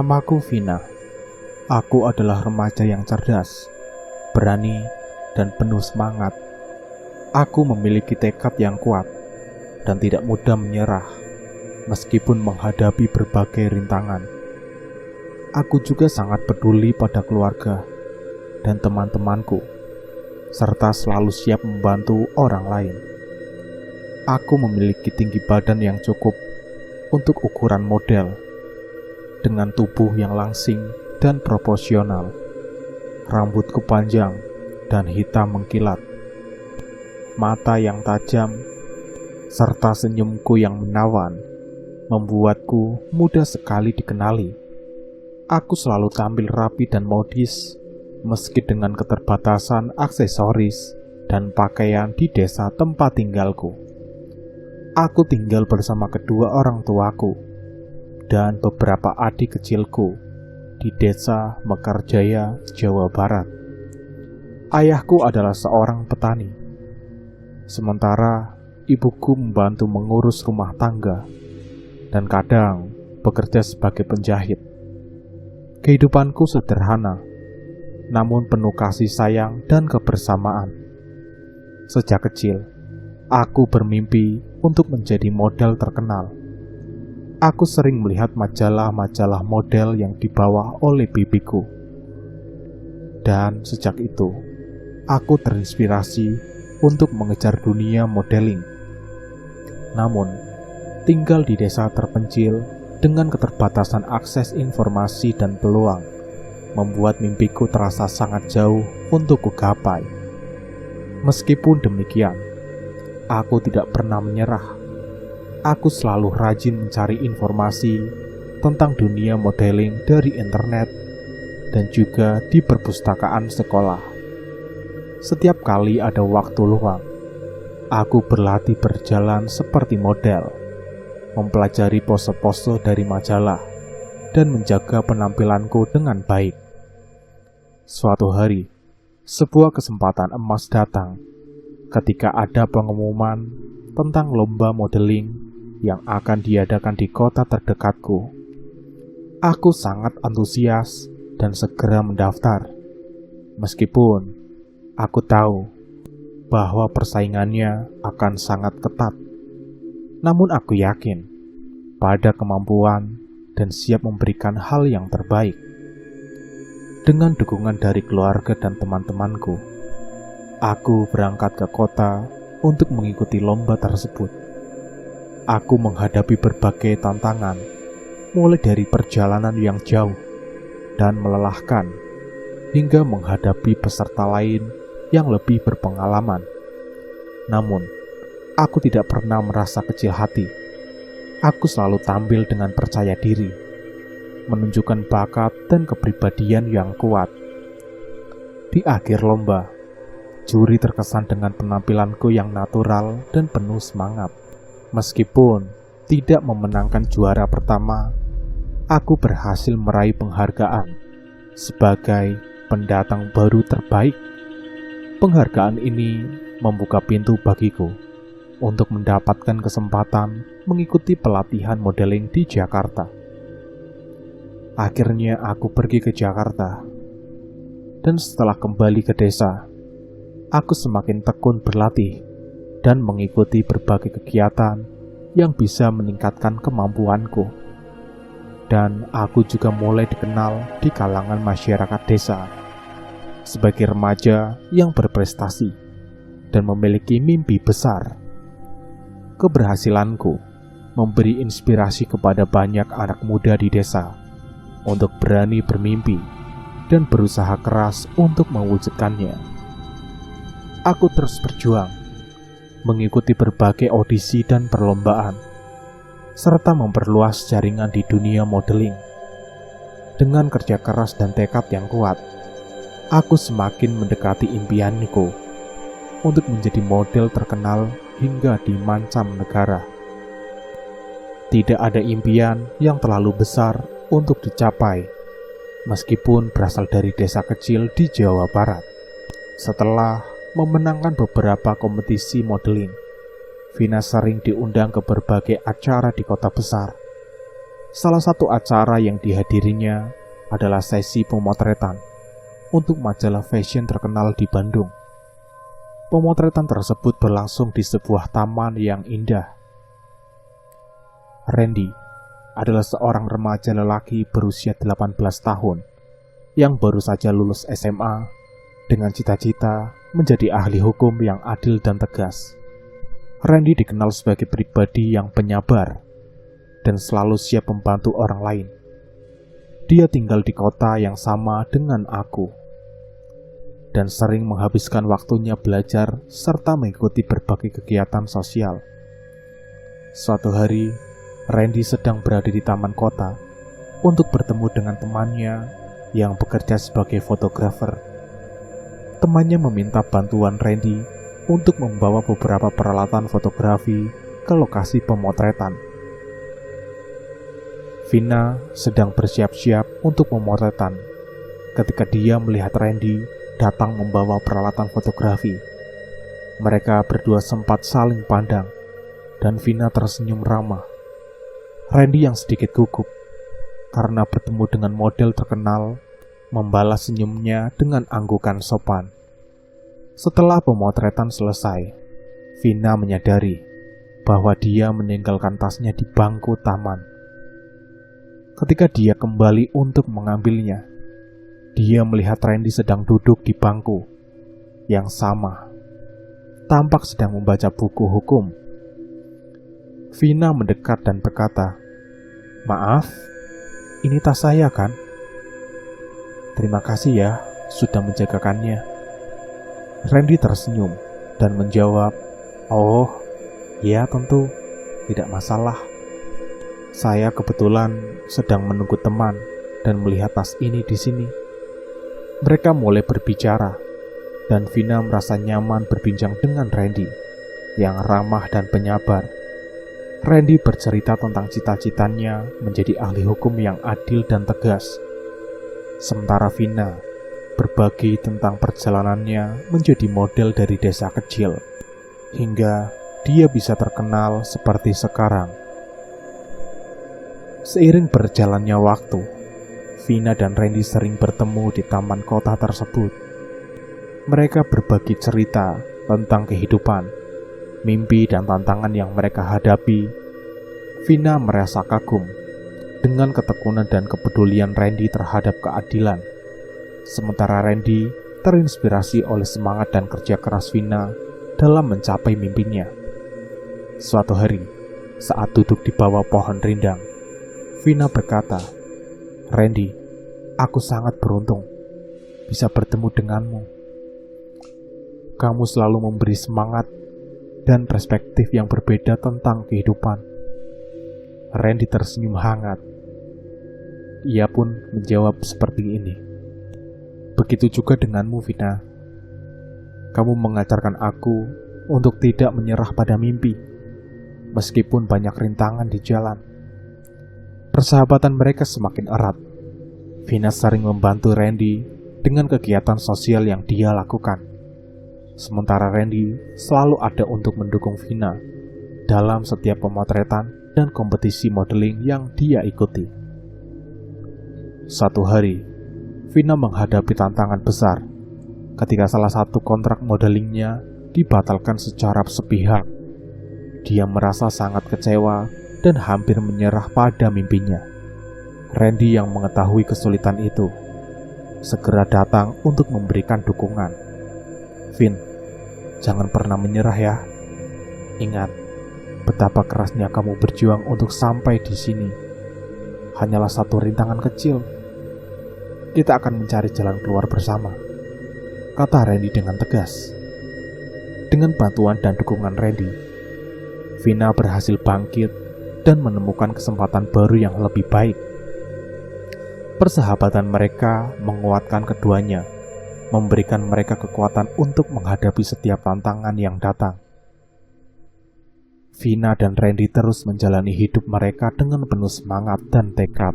Namaku Vina. Aku adalah remaja yang cerdas, berani, dan penuh semangat. Aku memiliki tekad yang kuat dan tidak mudah menyerah, meskipun menghadapi berbagai rintangan. Aku juga sangat peduli pada keluarga dan teman-temanku, serta selalu siap membantu orang lain. Aku memiliki tinggi badan yang cukup untuk ukuran model, dengan tubuh yang langsing dan proporsional. Rambutku panjang dan hitam mengkilat, mata yang tajam, serta senyumku yang menawan membuatku mudah sekali dikenali. Aku selalu tampil rapi dan modis, meski dengan keterbatasan aksesoris dan pakaian di desa tempat tinggalku. Aku tinggal bersama kedua orang tuaku dan beberapa adik kecilku di desa Mekarjaya, Jawa Barat. Ayahku adalah seorang petani, sementara ibuku membantu mengurus rumah tangga dan kadang bekerja sebagai penjahit. Kehidupanku sederhana, namun penuh kasih sayang dan kebersamaan. Sejak kecil, aku bermimpi untuk menjadi model terkenal. Aku sering melihat majalah-majalah model yang dibawa oleh bibiku. Dan sejak itu, aku terinspirasi untuk mengejar dunia modeling. Namun, tinggal di desa terpencil dengan keterbatasan akses informasi dan peluang membuat mimpiku terasa sangat jauh untuk kugapai. Meskipun demikian, aku tidak pernah menyerah. Aku selalu rajin mencari informasi tentang dunia modeling dari internet dan juga di perpustakaan sekolah. Setiap kali ada waktu luang, aku berlatih berjalan seperti model, mempelajari pose-pose dari majalah, dan menjaga penampilanku dengan baik. Suatu hari, sebuah kesempatan emas datang ketika ada pengumuman tentang lomba modeling yang akan diadakan di kota terdekatku. Aku sangat antusias dan segera mendaftar, meskipun aku tahu bahwa persaingannya akan sangat ketat. Namun aku yakin pada kemampuan dan siap memberikan hal yang terbaik. Dengan dukungan dari keluarga dan teman-temanku, aku berangkat ke kota untuk mengikuti lomba tersebut. Aku menghadapi berbagai tantangan, mulai dari perjalanan yang jauh dan melelahkan, hingga menghadapi peserta lain yang lebih berpengalaman. Namun, aku tidak pernah merasa kecil hati. Aku selalu tampil dengan percaya diri, menunjukkan bakat dan kepribadian yang kuat. Di akhir lomba, juri terkesan dengan penampilanku yang natural dan penuh semangat. Meskipun tidak memenangkan juara pertama, aku berhasil meraih penghargaan sebagai pendatang baru terbaik. Penghargaan ini membuka pintu bagiku untuk mendapatkan kesempatan mengikuti pelatihan modeling di Jakarta. Akhirnya aku pergi ke Jakarta, dan setelah kembali ke desa, aku semakin tekun berlatih dan mengikuti berbagai kegiatan yang bisa meningkatkan kemampuanku. Dan aku juga mulai dikenal di kalangan masyarakat desa sebagai remaja yang berprestasi dan memiliki mimpi besar. Keberhasilanku memberi inspirasi kepada banyak anak muda di desa untuk berani bermimpi dan berusaha keras untuk mewujudkannya. Aku terus berjuang, mengikuti berbagai audisi dan perlombaan, serta memperluas jaringan di dunia modeling. Dengan kerja keras dan tekad yang kuat, aku semakin mendekati impianku untuk menjadi model terkenal hingga di mancanegara. Tidak ada impian yang terlalu besar untuk dicapai, meskipun berasal dari desa kecil di Jawa Barat. Setelah memenangkan beberapa kompetisi modeling, Vina sering diundang ke berbagai acara di kota besar. Salah satu acara yang dihadirinya adalah sesi pemotretan untuk majalah fashion terkenal di Bandung. Pemotretan tersebut berlangsung di sebuah taman yang indah. Randy adalah seorang remaja lelaki berusia 18 tahun yang baru saja lulus SMA dengan cita-cita menjadi ahli hukum yang adil dan tegas. Randy dikenal sebagai pribadi yang penyabar dan selalu siap membantu orang lain. Dia tinggal di kota yang sama dengan aku dan sering menghabiskan waktunya belajar serta mengikuti berbagai kegiatan sosial. Suatu hari, Randy sedang berada di taman kota untuk bertemu dengan temannya yang bekerja sebagai fotografer. Temannya meminta bantuan Randy untuk membawa beberapa peralatan fotografi ke lokasi pemotretan. Vina sedang bersiap-siap untuk pemotretan ketika dia melihat Randy datang membawa peralatan fotografi. Mereka berdua sempat saling pandang dan Vina tersenyum ramah. Randy yang sedikit gugup karena bertemu dengan model terkenal membalas senyumnya dengan anggukan sopan. Setelah pemotretan selesai, Vina menyadari bahwa dia meninggalkan tasnya di bangku taman. Ketika dia kembali untuk mengambilnya, dia melihat Randy sedang duduk di bangku yang sama, tampak sedang membaca buku hukum. Vina mendekat dan berkata, "Maaf, ini tas saya kan? Terima kasih ya sudah menjagakannya." Randy tersenyum dan menjawab, "Oh, ya tentu, tidak masalah. Saya kebetulan sedang menunggu teman dan melihat tas ini di sini." Mereka mulai berbicara dan Vina merasa nyaman berbincang dengan Randy yang ramah dan penyabar. Randy bercerita tentang cita-citanya menjadi ahli hukum yang adil dan tegas. Sementara Vina berbagi tentang perjalanannya menjadi model dari desa kecil, hingga dia bisa terkenal seperti sekarang. Seiring berjalannya waktu, Vina dan Randy sering bertemu di taman kota tersebut. Mereka berbagi cerita tentang kehidupan, mimpi dan tantangan yang mereka hadapi. Vina merasa kagum dengan ketekunan dan kepedulian Randy terhadap keadilan. Sementara Randy terinspirasi oleh semangat dan kerja keras Vina dalam mencapai mimpinya. Suatu hari, saat duduk di bawah pohon rindang, Vina berkata, "Randy, aku sangat beruntung bisa bertemu denganmu. Kamu selalu memberi semangat dan perspektif yang berbeda tentang kehidupan." Randy tersenyum hangat. Ia pun menjawab seperti ini, "Begitu juga denganmu, Vina. Kamu mengajarkan aku untuk tidak menyerah pada mimpi, meskipun banyak rintangan di jalan." Persahabatan mereka semakin erat. Vina sering membantu Randy dengan kegiatan sosial yang dia lakukan. Sementara Randy selalu ada untuk mendukung Vina dalam setiap pemotretan dan kompetisi modeling yang dia ikuti. Suatu hari, Vina menghadapi tantangan besar ketika salah satu kontrak modelingnya dibatalkan secara sepihak. Dia merasa sangat kecewa dan hampir menyerah pada mimpinya. Randy yang mengetahui kesulitan itu segera datang untuk memberikan dukungan. "Vin, jangan pernah menyerah ya. Ingat betapa kerasnya kamu berjuang untuk sampai di sini. Hanyalah satu rintangan kecil. Kita akan mencari jalan keluar bersama," kata Randy dengan tegas. Dengan bantuan dan dukungan Randy, Vina berhasil bangkit dan menemukan kesempatan baru yang lebih baik. Persahabatan mereka menguatkan keduanya, memberikan mereka kekuatan untuk menghadapi setiap tantangan yang datang. Vina dan Randy terus menjalani hidup mereka dengan penuh semangat dan tekad.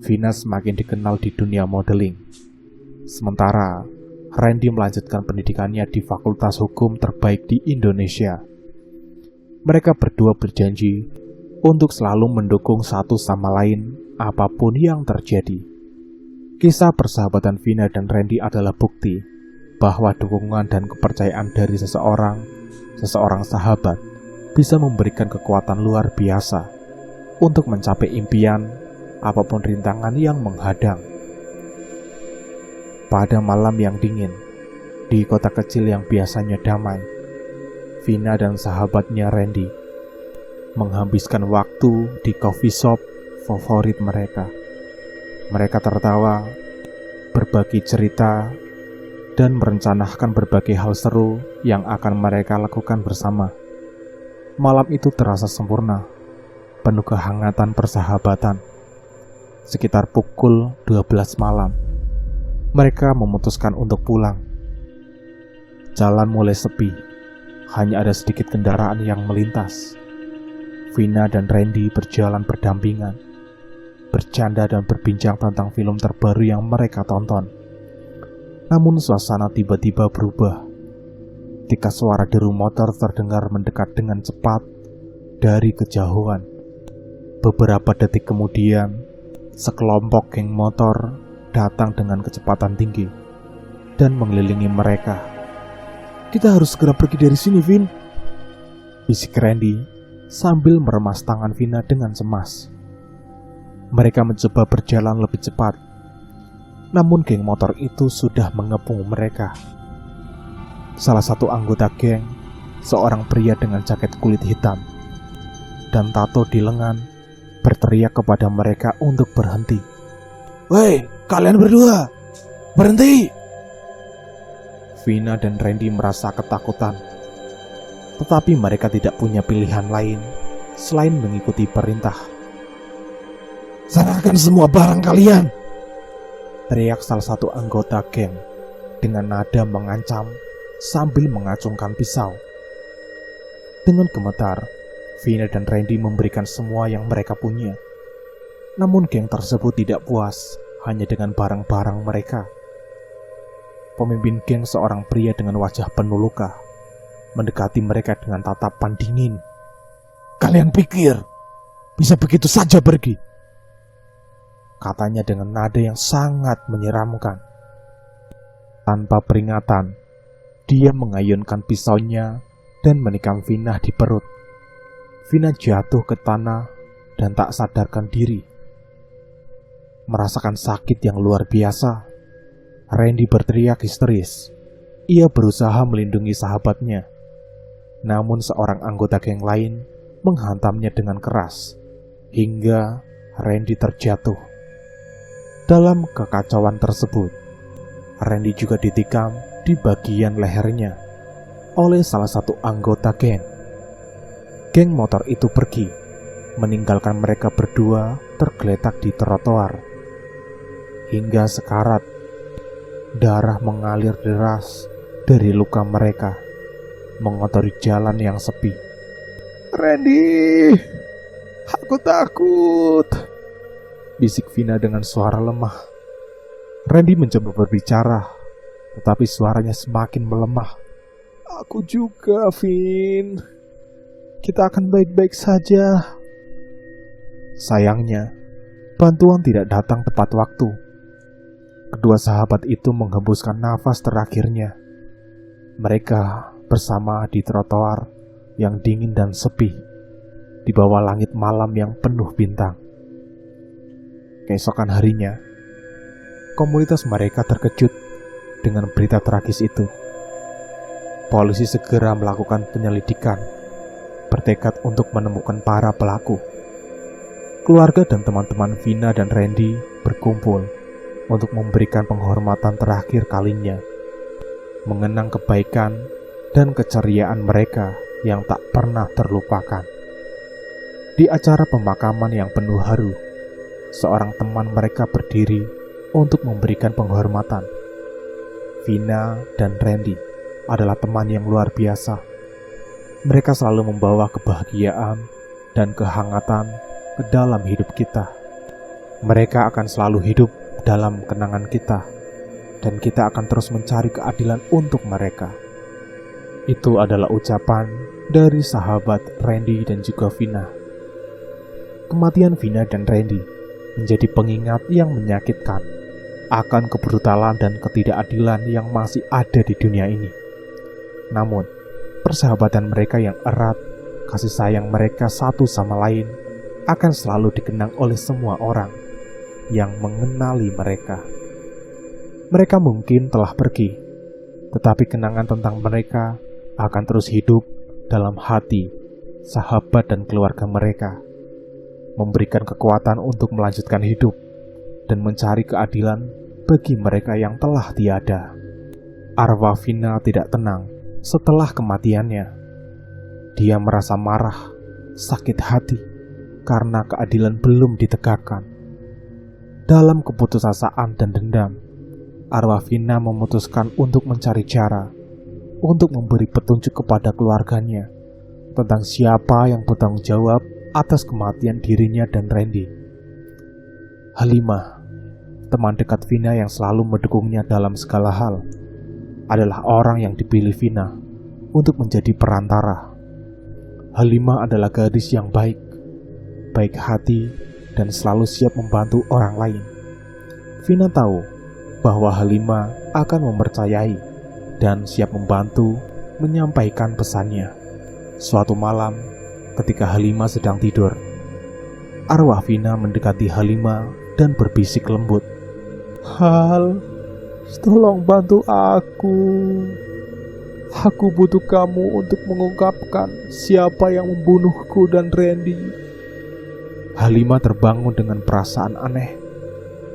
Vina semakin dikenal di dunia modeling, sementara Randy melanjutkan pendidikannya di Fakultas Hukum terbaik di Indonesia. Mereka berdua berjanji untuk selalu mendukung satu sama lain apapun yang terjadi. Kisah persahabatan Vina dan Randy adalah bukti bahwa dukungan dan kepercayaan dari seseorang sahabat bisa memberikan kekuatan luar biasa untuk mencapai impian apapun rintangan yang menghadang. Pada malam yang dingin, di kota kecil yang biasanya damai, Vina dan sahabatnya Randy menghabiskan waktu di coffee shop favorit mereka. Mereka tertawa, berbagi cerita, dan merencanakan berbagai hal seru yang akan mereka lakukan bersama. Malam itu terasa sempurna, penuh kehangatan persahabatan. Sekitar pukul 12 malam, mereka memutuskan untuk pulang. Jalan mulai sepi, hanya ada sedikit kendaraan yang melintas. Vina dan Randy berjalan berdampingan, bercanda dan berbincang tentang film terbaru yang mereka tonton. Namun suasana tiba-tiba berubah ketika suara deru motor terdengar mendekat dengan cepat dari kejauhan. Beberapa detik kemudian, sekelompok geng motor datang dengan kecepatan tinggi dan mengelilingi mereka. "Kita harus segera pergi dari sini, Vin," bisik Randy sambil meremas tangan Vina dengan cemas. Mereka mencoba berjalan lebih cepat, namun geng motor itu sudah mengepung mereka. Salah satu anggota geng, seorang pria dengan jaket kulit hitam dan tato di lengan, berteriak kepada mereka untuk berhenti. "Woi, kalian berdua, berhenti!" Vina dan Randy merasa ketakutan, tetapi mereka tidak punya pilihan lain selain mengikuti perintah. "Serahkan semua barang kalian!" teriak salah satu anggota geng dengan nada mengancam sambil mengacungkan pisau. Dengan gemetar, Vina dan Randy memberikan semua yang mereka punya. Namun geng tersebut tidak puas hanya dengan barang-barang mereka. Pemimpin geng, seorang pria dengan wajah penuh luka, mendekati mereka dengan tatapan dingin. "Kalian pikir bisa begitu saja pergi?" katanya dengan nada yang sangat menyeramkan. Tanpa peringatan, dia mengayunkan pisaunya dan menikam Vina di perut. Vina jatuh ke tanah dan tak sadarkan diri. Merasakan sakit yang luar biasa, Randy berteriak histeris. Ia berusaha melindungi sahabatnya, namun seorang anggota geng lain menghantamnya dengan keras hingga Randy terjatuh. Dalam kekacauan tersebut, Randy juga ditikam di bagian lehernya oleh salah satu anggota geng. Geng motor itu pergi, meninggalkan mereka berdua tergeletak di trotoar. Hingga sekarat, darah mengalir deras dari luka mereka, mengotori jalan yang sepi. "Randy, aku takut," bisik Vina dengan suara lemah. Randy mencoba berbicara, tetapi suaranya semakin melemah. "Aku juga, Vin. Kita akan baik-baik saja." Sayangnya, bantuan tidak datang tepat waktu. Kedua sahabat itu menghembuskan nafas terakhirnya. Mereka bersama di trotoar yang dingin dan sepi, di bawah langit malam yang penuh bintang. Keesokan harinya, komunitas mereka terkejut dengan berita tragis itu. Polisi segera melakukan penyelidikan, bertekad untuk menemukan para pelaku. Keluarga dan teman-teman Vina dan Randy berkumpul untuk memberikan penghormatan terakhir kalinya, mengenang kebaikan dan keceriaan mereka yang tak pernah terlupakan. Di acara pemakaman yang penuh haru, seorang teman mereka berdiri untuk memberikan penghormatan. Vina dan Randy adalah teman yang luar biasa. Mereka selalu membawa kebahagiaan dan kehangatan ke dalam hidup kita. Mereka akan selalu hidup dalam kenangan kita, dan kita akan terus mencari keadilan untuk mereka. Itu adalah ucapan dari sahabat Randy dan juga Vina. Kematian Vina dan Randy menjadi pengingat yang menyakitkan akan kebrutalan dan ketidakadilan yang masih ada di dunia ini. Namun, persahabatan mereka yang erat, kasih sayang mereka satu sama lain akan selalu dikenang oleh semua orang yang mengenali mereka. Mereka mungkin telah pergi, tetapi kenangan tentang mereka akan terus hidup dalam hati sahabat dan keluarga mereka, memberikan kekuatan untuk melanjutkan hidup dan mencari keadilan bagi mereka yang telah tiada. Arwah Vina tidak tenang setelah kematiannya. Dia merasa marah, sakit hati, karena keadilan belum ditegakkan. Dalam keputusasaan dan dendam, arwah Vina memutuskan untuk mencari cara untuk memberi petunjuk kepada keluarganya tentang siapa yang bertanggung jawab atas kematian dirinya dan Randy. Halimah, teman dekat Vina yang selalu mendukungnya dalam segala hal, adalah orang yang dipilih Vina untuk menjadi perantara. Halimah adalah gadis yang baik hati, dan selalu siap membantu orang lain. Vina tahu bahwa Halimah akan mempercayai dan siap membantu menyampaikan pesannya. Suatu malam, ketika Halimah sedang tidur, arwah Vina mendekati Halimah dan berbisik lembut, "Hal, tolong bantu aku. Aku butuh kamu untuk mengungkapkan siapa yang membunuhku dan Randy." Halimah terbangun dengan perasaan aneh,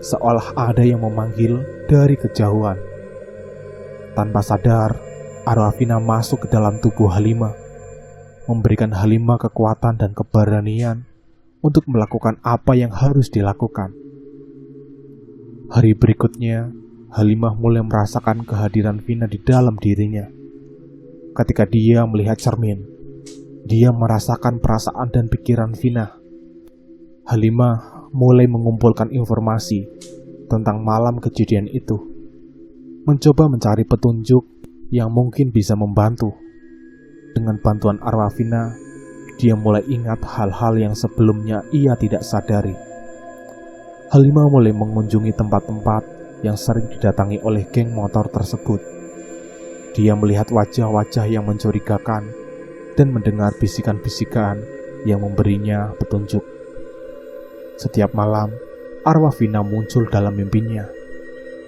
seolah ada yang memanggil dari kejauhan. Tanpa sadar, arwah Vina masuk ke dalam tubuh Halimah, memberikan Halimah kekuatan dan keberanian untuk melakukan apa yang harus dilakukan. Hari berikutnya, Halimah mulai merasakan kehadiran Vina di dalam dirinya. Ketika dia melihat cermin, dia merasakan perasaan dan pikiran Vina. Halimah mulai mengumpulkan informasi tentang malam kejadian itu, mencoba mencari petunjuk yang mungkin bisa membantu. Dengan bantuan arwah Vina, dia mulai ingat hal-hal yang sebelumnya ia tidak sadari. Halimah mulai mengunjungi tempat-tempat yang sering didatangi oleh geng motor tersebut. Dia melihat wajah-wajah yang mencurigakan dan mendengar bisikan-bisikan yang memberinya petunjuk. Setiap malam, arwah Vina muncul dalam mimpinya,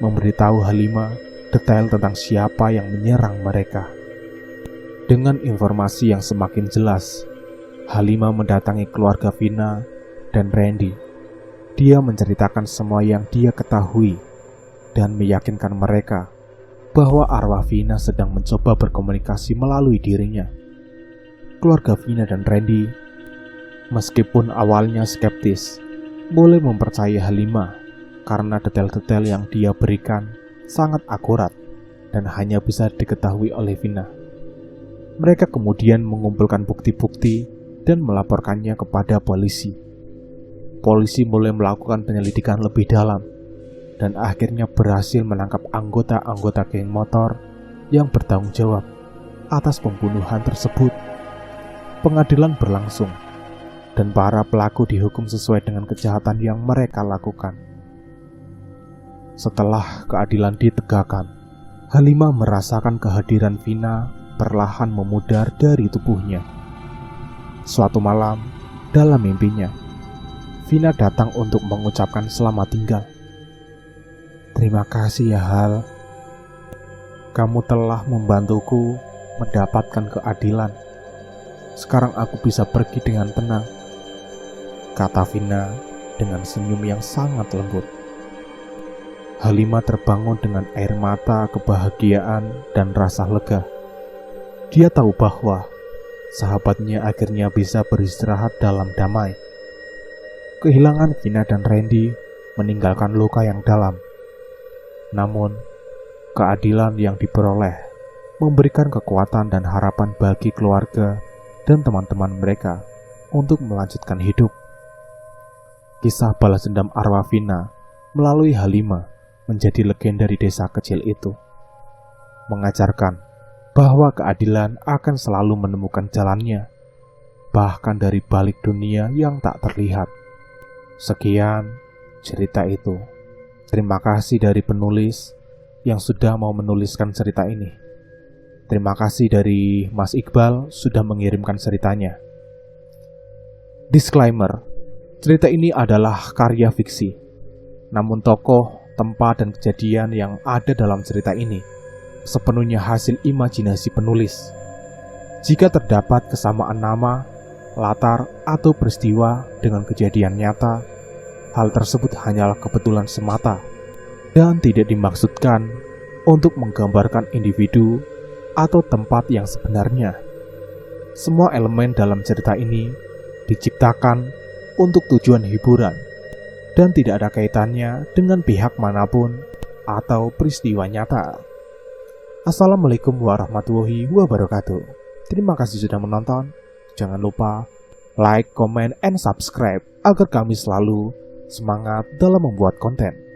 memberitahu Halimah detail tentang siapa yang menyerang mereka. Dengan informasi yang semakin jelas, Halimah mendatangi keluarga Vina dan Randy. Dia menceritakan semua yang dia ketahui dan meyakinkan mereka bahwa arwah Vina sedang mencoba berkomunikasi melalui dirinya. Keluarga Vina dan Randy, meskipun awalnya skeptis, mulai mempercayai Halimah karena detail-detail yang dia berikan sangat akurat dan hanya bisa diketahui oleh Vina. Mereka kemudian mengumpulkan bukti-bukti dan melaporkannya kepada polisi. Polisi mulai melakukan penyelidikan lebih dalam dan akhirnya berhasil menangkap anggota-anggota geng motor yang bertanggung jawab atas pembunuhan tersebut. Pengadilan berlangsung dan para pelaku dihukum sesuai dengan kejahatan yang mereka lakukan. Setelah keadilan ditegakkan, Halimah merasakan kehadiran Vina perlahan memudar dari tubuhnya. Suatu malam, dalam mimpinya, Vina datang untuk mengucapkan selamat tinggal. "Terima kasih ya Hal. Kamu telah membantuku mendapatkan keadilan. Sekarang aku bisa pergi dengan tenang," kata Vina dengan senyum yang sangat lembut. Halimah terbangun dengan air mata kebahagiaan dan rasa lega. Dia tahu bahwa sahabatnya akhirnya bisa beristirahat dalam damai. Kehilangan Vina dan Randy meninggalkan luka yang dalam. Namun, keadilan yang diperoleh memberikan kekuatan dan harapan bagi keluarga dan teman-teman mereka untuk melanjutkan hidup. Kisah balas dendam arwah Vina melalui Halimah menjadi legenda di desa kecil itu, mengajarkan bahwa keadilan akan selalu menemukan jalannya, bahkan dari balik dunia yang tak terlihat. Sekian cerita itu. Terima kasih dari penulis yang sudah mau menuliskan cerita ini. Terima kasih dari Mas Iqbal sudah mengirimkan ceritanya. Disclaimer, cerita ini adalah karya fiksi. Namun tokoh, tempat, dan kejadian yang ada dalam cerita ini sepenuhnya hasil imajinasi penulis. Jika terdapat kesamaan nama, latar, atau peristiwa dengan kejadian nyata, hal tersebut hanyalah kebetulan semata dan tidak dimaksudkan untuk menggambarkan individu atau tempat yang sebenarnya. Semua elemen dalam cerita ini diciptakan untuk tujuan hiburan dan tidak ada kaitannya dengan pihak manapun atau peristiwa nyata. Assalamualaikum warahmatullahi wabarakatuh. Terima kasih sudah menonton. Jangan lupa like, comment, and subscribe agar kami selalu semangat dalam membuat konten.